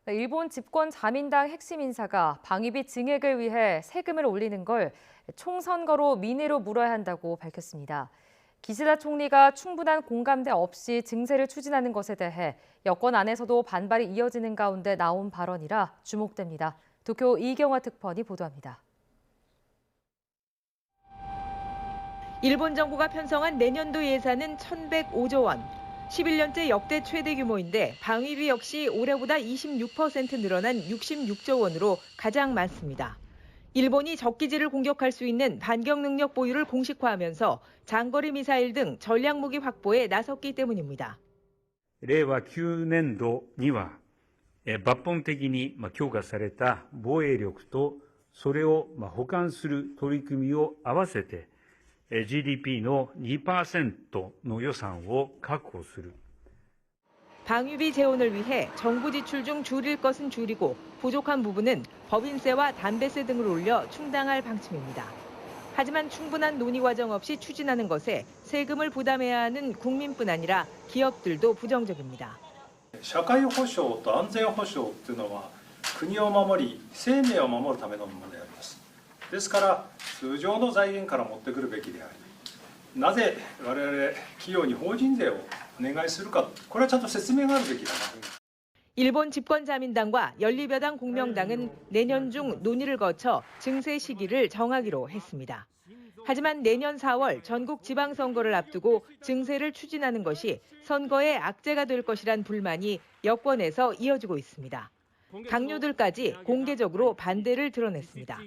일본 집권 자민당 핵심 인사가 방위비 증액을 위해 세금을 올리는 걸 총선거로 민의로 물어야 한다고 밝혔습니다. 기시다 총리가 충분한 공감대 없이 증세를 추진하는 것에 대해 여권 안에서도 반발이 이어지는 가운데 나온 발언이라 주목됩니다. 도쿄 이경화 특파원이 보도합니다. 일본 정부가 편성한 내년도 예산은 1,105조 원. 11년째 역대 최대 규모인데 방위비 역시 올해보다 26% 늘어난 66조 원으로 가장 많습니다. 일본이 적기지를 공격할 수 있는 반격 능력 보유를 공식화하면서 장거리 미사일 등 전략 무기 확보에 나섰기 때문입니다. 令和9年度には抜本的に強化された防衛力とそれを補完する取り組みを合わせて GDP の 2%の予算を確保する。 방위비 재원을 위해 정부 지출 중 줄일 것은 줄이고 부족한 부분은 법인세와 담배세 등을 올려 충당할 방침입니다. 하지만 충분한 논의 과정 없이 추진하는 것에 세금을 부담해야 하는 국민뿐 아니라 기업들도 부정적입니다. 社会保障と安全保障というのは国を守り生命を守るためのものであります。ですから通常の財源から持ってくるべきであり、なぜ我々企業に法人税をお願いするか、これはちゃんと説明があるべきだなと。 일본 집권 자민당과 연립여당 공명당은 내년 중 논의를 거쳐 증세 시기를 정하기로 했습니다. 하지만 내년 4월 전국 지방선거를 앞두고 증세를 추진하는 것이 선거에 악재가 될 것이란 불만이 여권에서 이어지고 있습니다. 당뇨들까지 공개적으로 반대를 드러냈습니다.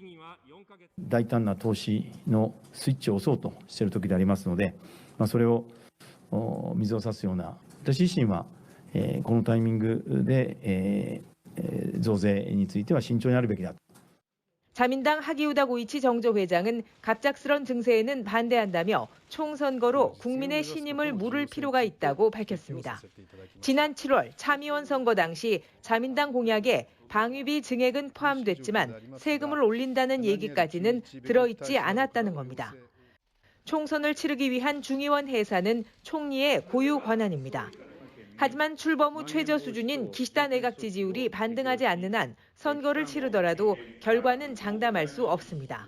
大胆な投資のスイッチを押そうとしている時でありますので、それを水を差すような、私自身はこのタイミングで増税については慎重にあるべきだ。 자민당 하기우다 고이치 정조 회장은 갑작스런 증세에는 반대한다며 총선거로 국민의 신임을 물을 필요가 있다고 밝혔습니다. 지난 7월 참의원 선거 당시 자민당 공약에 방위비 증액은 포함됐지만 세금을 올린다는 얘기까지는 들어있지 않았다는 겁니다. 총선을 치르기 위한 중의원 해산은 총리의 고유 권한입니다. 하지만 출범 후 최저 수준인 기시다 내각 지지율이 반등하지 않는 한 선거를 치르더라도 결과는 장담할 수 없습니다.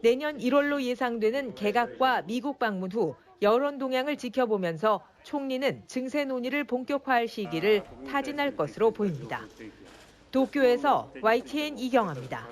내년 1월로 예상되는 개각과 미국 방문 후 여론 동향을 지켜보면서 총리는 증세 논의를 본격화할 시기를 타진할 것으로 보입니다. 도쿄에서 YTN 이경아입니다.